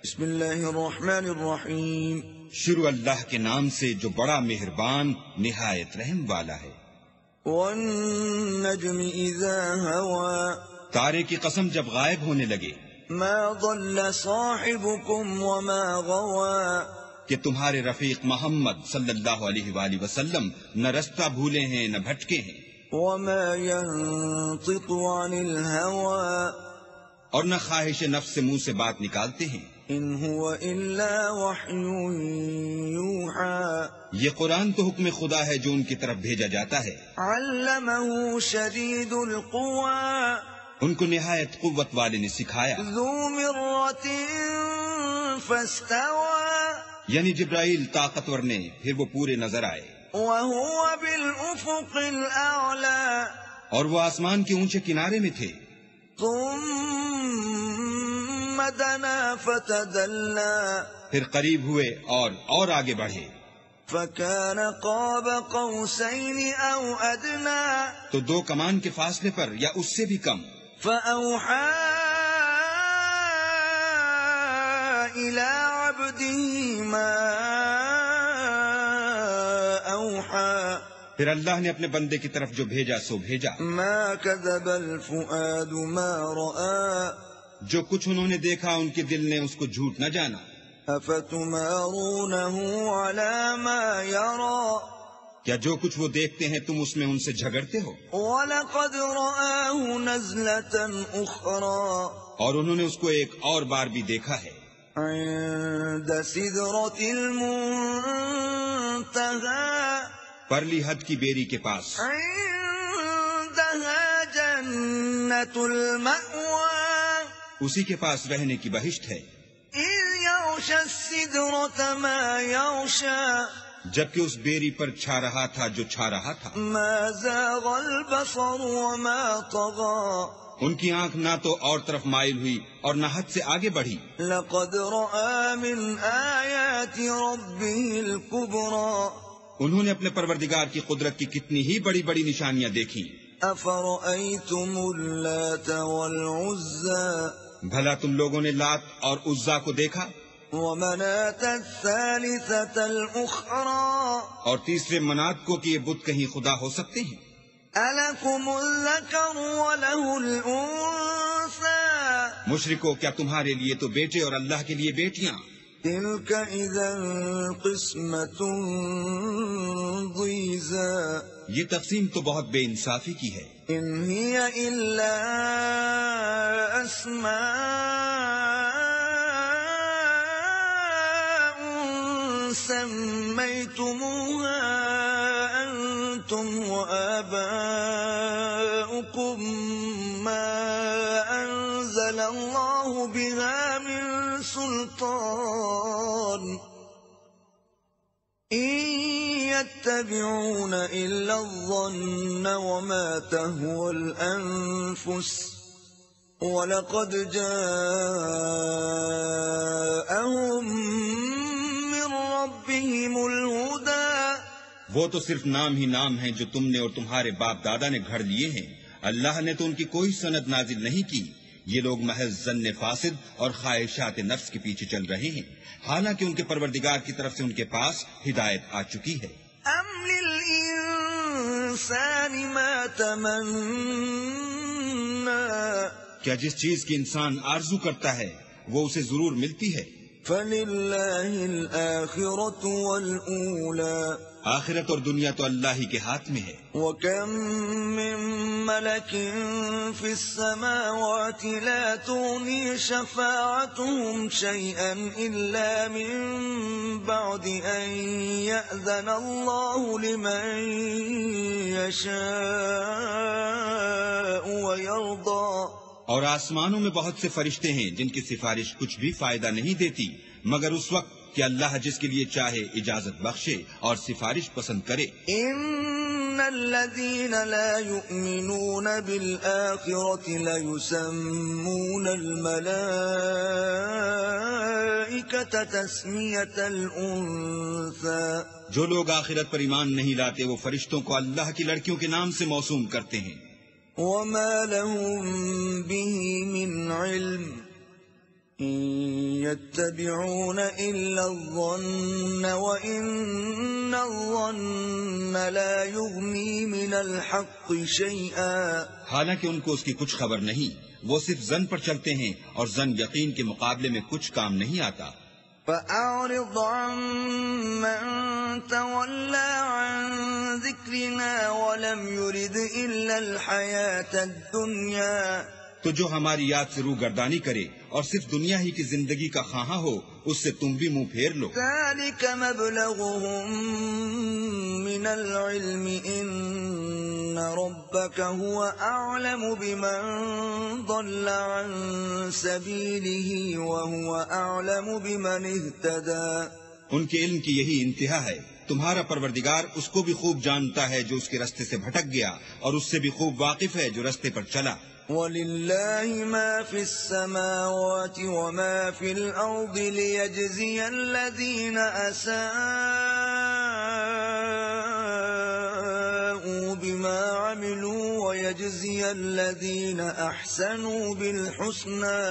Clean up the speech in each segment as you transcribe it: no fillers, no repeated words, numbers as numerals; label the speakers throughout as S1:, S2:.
S1: بسم اللہ الرحمن الرحیم.
S2: شروع اللہ کے نام سے جو بڑا مہربان نہایت رحم والا ہے.
S1: والنجم اذا هوى.
S2: تارے کی قسم جب غائب ہونے لگے.
S1: ما ضل صاحبكم وما غوى.
S2: کہ تمہارے رفیق محمد صلی اللہ علیہ وآلہ وسلم نہ رستہ بھولے ہیں نہ بھٹکے ہیں.
S1: وما ينطق عن الهوى.
S2: اور نہ خواہش نفس سے منہ سے بات نکالتے ہیں.
S1: ان هو الا وحی یوحى.
S2: یہ قرآن تو حکم خدا ہے جو ان کی طرف بھیجا جاتا ہے.
S1: علمه شدید القوى.
S2: ان کو نہایت قوت والے نے سکھایا.
S1: ذو مرۃ فاستوى.
S2: یعنی جبرائیل طاقتور نے پھر وہ پورے نظر آئے.
S1: وهو بالافق الاعلى.
S2: اور وہ آسمان کے اونچے کنارے میں تھے.
S1: ثم دنا فتدلى.
S2: پھر قریب ہوئے اور آگے بڑھے.
S1: فكان قاب قوسين او ادنى.
S2: تو دو کمان کے فاصلے پر یا اس سے بھی کم.
S1: فأوحى إلى عبده ما أوحى.
S2: پھر اللہ نے اپنے بندے کی طرف جو بھیجا سو بھیجا.
S1: ما كذب الفؤاد ما رأى.
S2: جو کچھ انہوں نے دیکھا ان کے دل نے اس کو جھوٹ نہ جانا.
S1: أفتمارونه على ما يرى.
S2: کیا جو کچھ وہ دیکھتے ہیں تم اس میں ان سے جھگڑتے ہو.
S1: وَلَقَدْ رَآهُ نَزْلَةً أُخْرَى.
S2: اور انہوں نے اس کو ایک اور بار بھی دیکھا ہے.
S1: عند سدرة المنتهى.
S2: پرلی حد کی بیری کے پاس.
S1: عندها جنة المأوى.
S2: اسی کے پاس رہنے کی بہشت ہے.
S1: إذ يغشى السدرة ما يغشى.
S2: جبکہ اس بیری پر چھا رہا تھا جو چھا رہا تھا.
S1: ما زاغ البصر وما طغى.
S2: ان کی آنکھ نہ تو اور طرف مائل ہوئی اور نہ حد سے آگے بڑھی.
S1: لقد رأى من آيات ربه الكبرى.
S2: انہوں نے اپنے پروردگار کی قدرت کی کتنی ہی بڑی بڑی نشانیاں دیکھی.
S1: أفرأيتم اللات والعزى.
S2: بھلا تم لوگوں نے لات اور عزا کو دیکھا.
S1: ومناة الثالثة الأخرى.
S2: اور تیسرے منات کو کہ یہ بت کہیں خدا ہو سکتے ہیں.
S1: ألكم الذكر وله الأنثى.
S2: مشرکو کیا تمہارے لیے تو بیٹے اور اللہ کے لیے بیٹیاں.
S1: تلك إذا قسمة ضيزى.
S2: یہ تقسیم تو بہت بے انصافی کی ہے.
S1: إن هي إلا أسماء سميتموها أنتم وآباؤكم ما أنزل الله بها من سلطان إن يتبعون إلا الظن وما تهوى الأنفس وَلَقَدْ جَاءَهُمْ مِنْ رَبِّهِمُ الْهُدَى.
S2: وہ تو صرف نام ہی نام ہیں جو تم نے اور تمہارے باپ دادا نے گھڑ لیے ہیں. اللہ نے تو ان کی کوئی سند نازل نہیں کی. یہ لوگ محض ظن فاسد اور خواہشات نفس کے پیچھے چل رہے ہیں، حالانکہ ان کے پروردگار کی طرف سے ان کے پاس ہدایت آ چکی ہے.
S1: أَمْ لِلْإِنسَانِ مَا تَمَنَّى.
S2: کیا جس چیز کی انسان آرزو کرتا ہے وہ اسے ضرور ملتی ہے.
S1: فَلِلَّهِ الْآخِرَةُ وَالْأُولَى.
S2: آخرت اور دنیا تو اللہ ہی کے ہاتھ میں ہے.
S1: وَكَمْ مِن مَلَكٍ فِي السَّمَاوَاتِ لَا تُغْنِي شَفَاعَتُهُمْ شَيْئًا إِلَّا مِن بَعْدِ أَن يَأْذَنَ اللَّهُ لِمَن يَشَاءُ وَيَرْضَى.
S2: اور آسمانوں میں بہت سے فرشتے ہیں جن کی سفارش کچھ بھی فائدہ نہیں دیتی مگر اس وقت کہ اللہ جس کے لیے چاہے اجازت بخشے اور سفارش پسند کرے.
S1: ان الذين لا يؤمنون بالآخرة ليسمون الملائكة تسمية الأنثى.
S2: جو لوگ آخرت پر ایمان نہیں لاتے وہ فرشتوں کو اللہ کی لڑکیوں کے نام سے موسوم کرتے ہیں.
S1: وما لهم به من علم إن يتبعون إلا الظن وإن الظن لا يغني من الحق شيئا.
S2: حالانکہ ان کو اس کی کچھ خبر نہیں، وہ صرف ظن پر چلتے ہیں اور ظن یقین کے مقابلے میں کچھ کام نہیں آتا.
S1: فأعرض عمن تولى عن ذكرنا ولم يرد إلا الحياة الدنيا.
S2: تو جو ہماری یاد سے روگردانی کرے اور صرف دنیا ہی کی زندگی کا خواہاں ہو، اس سے تم بھی منہ پھیر لو.
S1: ذلك مبلغهم من العلم إن ربك هو أعلم بمن ضل عن سبيله وهو أعلم بمن اهتدى.
S2: ان کے علم کی یہی انتہا ہے. تمہارا پروردگار اس کو بھی خوب جانتا ہے جو اس کے رستے سے بھٹک گیا، اور اس سے بھی خوب واقف ہے جو رستے پر چلا.
S1: وَلِلَّهِ مَا فِي السَّمَاوَاتِ وَمَا فِي الْأَرْضِ لِيَجْزِيَ الَّذِينَ أَسَاءُوا بِمَا عَمِلُوا وَيَجْزِيَ الَّذِينَ أَحْسَنُوا بِالْحُسْنَى.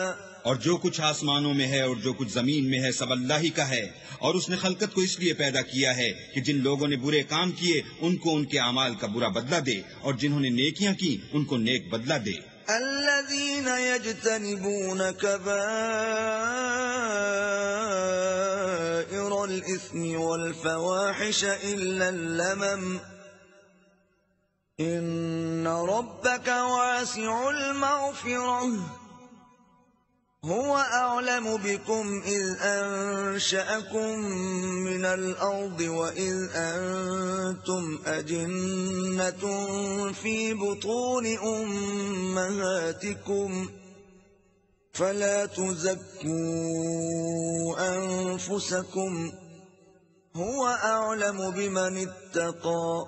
S2: اور جو کچھ آسمانوں میں ہے اور جو کچھ زمین میں ہے سب اللہ ہی کا ہے، اور اس نے خلقت کو اس لیے پیدا کیا ہے کہ جن لوگوں نے برے کام کیے ان کو ان کے اعمال کا برا بدلہ دے، اور جنہوں نے نیکیاں کی ان کو نیک بدلہ دے.
S1: الذين يجتنبون كبائر الإثم والفواحش إلا اللمم إن ربك واسع المغفرة هو أعلم بكم إذ أنشأكم من الأرض وإذ أنتم أجنة في بطون أمهاتكم فلا تزكوا أنفسكم هو أعلم بمن اتقى.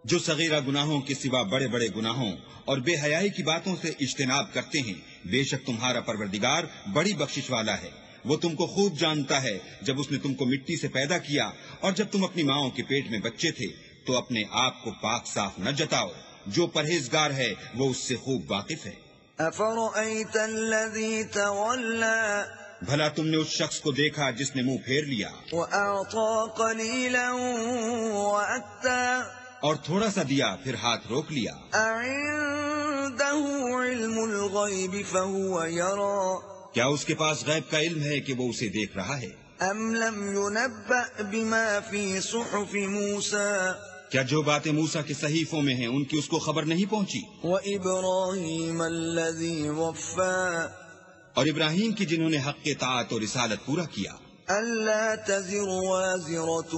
S2: جو صغیرہ گناہوں کے سوا بڑے بڑے گناہوں اور بے حیائی کی باتوں سے اجتناب کرتے ہیں، بے شک تمہارا پروردگار بڑی بخشش والا ہے. وہ تم کو خوب جانتا ہے. جب اس نے تم کو مٹی سے پیدا کیا اور جب تم اپنی ماؤں کے پیٹ میں بچے تھے تو اپنے آپ کو پاک صاف نہ جتاؤ. جو پرہیزگار ہے وہ اس سے خوب واقف ہے.
S1: أفرأيت الذي تولى
S2: بھلا تم نے اس شخص کو دیکھا جس نے منہ پھیر لیا
S1: وأعطى قليلا وأكدى
S2: اور تھوڑا سا دیا پھر ہاتھ روک لیا.
S1: أعنده علم الغيب فهو يرى
S2: کیا اس کے پاس غیب کا علم ہے کہ وہ اسے دیکھ رہا ہے؟
S1: أم لم ينبأ بما في صحف موسى
S2: کیا جو باتیں موسیٰ کے صحیفوں میں ہیں ان کی اس کو خبر نہیں پہنچی؟
S1: وإبراهيم الذي وفى
S2: اور ابراہیم کی جنہوں نے حق اطاعت اور رسالت پورا کیا.
S1: ألا تزر وازرة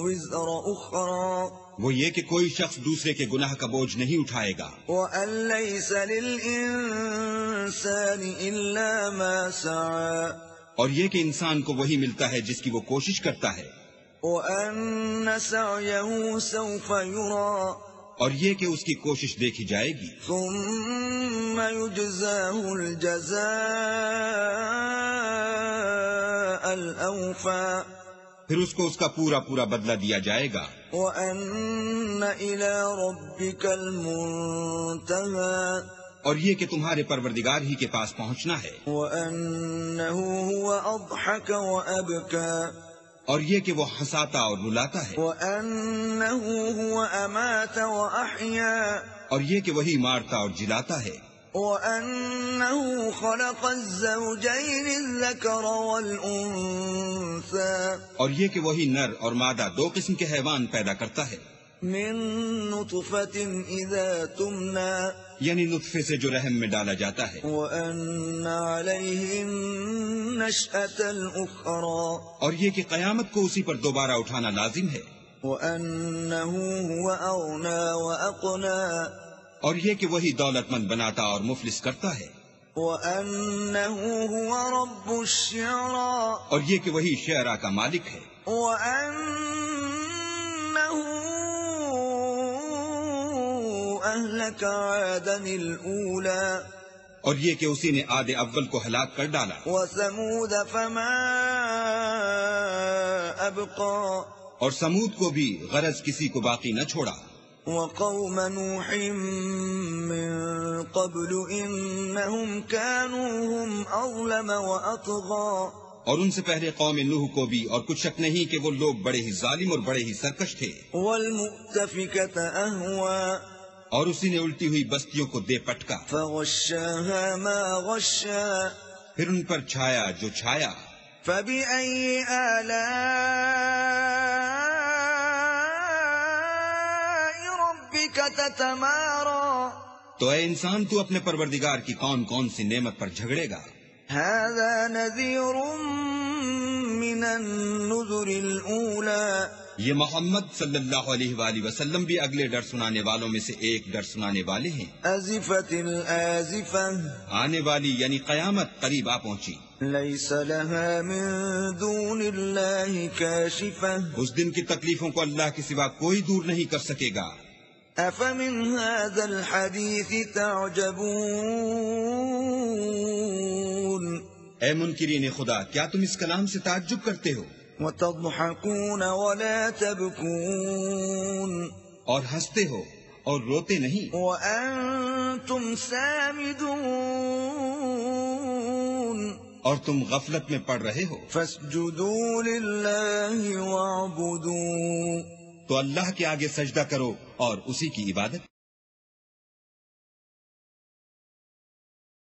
S1: وزر أخرى
S2: وہ یہ کہ کوئی شخص دوسرے کے گناہ کا بوجھ نہیں اٹھائے گا،
S1: وأن ليس للإنسان إلا ما سعى
S2: اور یہ کہ انسان کو وہی ملتا ہے جس کی وہ کوشش کرتا ہے،
S1: وأن سعيه سوف يرى
S2: اور یہ کہ اس کی کوشش دیکھی جائے گی.
S1: ثم يجزاه الجزاء الأوفى
S2: پھر اس کو اس کا پورا پورا بدلہ دیا جائے گا.
S1: وأن إلى ربك المنتهى
S2: اور یہ کہ تمہارے پروردگار ہی کے پاس پہنچنا ہے.
S1: وأنه هو أضحك وأبكى
S2: اور یہ کہ وہ ہنساتا اور رلاتا ہے.
S1: وأنه هو أمات وأحيا
S2: اور یہ کہ وہی مارتا اور جلاتا ہے.
S1: وأنه خلق الزوجين الذكر والأنثى
S2: اور یہ کہ وہی نر اور مادہ دو قسم کے حیوان پیدا کرتا ہے.
S1: من نطفة إذا تمنى
S2: یعنی نطفے سے جو رحم میں ڈالا جاتا ہے.
S1: وأن عليه النشأة الأخرى
S2: اور یہ کہ قیامت کو اسی پر دوبارہ اٹھانا لازم ہے.
S1: وأنه هو أغنى وأقنى
S2: اور یہ کہ وہی دولت مند بناتا اور مفلس کرتا ہے.
S1: وأنه هو رب الشعرى
S2: اور یہ کہ وہی شعرا کا مالک ہے.
S1: وأنه أهلك عادا الأولى
S2: اور یہ کہ اسی نے عاد اول کو ہلاک کر ڈالا.
S1: وثمود فما أبقى
S2: اور سمود کو بھی غرض کسی کو باقی نہ چھوڑا.
S1: وقوم نوح من قبل إنهم كانوا هم أظلم وأطغى
S2: اور ان سے پہلے قوم نوح کو بھی، اور کچھ شک نہیں کہ وہ لوگ بڑے ہی ظالم اور بڑے ہی سرکش تھے۔
S1: والمؤتفكة أهوى
S2: اور اسی نے الٹی ہوئی بستیوں کو دے پٹکا،
S1: فغشاها ما غشا
S2: پھر ان پر چھایا جو چھایا۔
S1: فبأي آلاء ربك تتمارى
S2: تو اے انسان تو اپنے پروردگار کی کون کون سی نعمت پر جھگڑے گا؟
S1: هذا نذير من النذر الأولى
S2: یہ محمد صلی اللہ علیہ وآلہ وسلم بھی اگلے ڈر سنانے والوں میں سے ایک ڈر سنانے والے ہیں۔
S1: أزفت الآزفة
S2: آنے والی یعنی قیامت قریب آ پہنچی،
S1: ليس لها من دون الله كاشفة
S2: اس دن کی تکلیفوں کو اللہ کے سوا کوئی دور نہیں کر سکے گا۔
S1: أفمن هذا الحديث تعجبون
S2: اے منکرین خدا، کیا تم اس کلام سے تعجب کرتے ہو
S1: وتضحكون ولا تبكون
S2: اور ہنستے ہو اور روتے نہیں،
S1: وأنتم سامدون
S2: اور تم غفلت میں پڑ رہے ہو؟
S1: فاسجدوا لله واعبدوا
S2: تو اللہ کے آگے سجدہ کرو اور اسی کی عبادت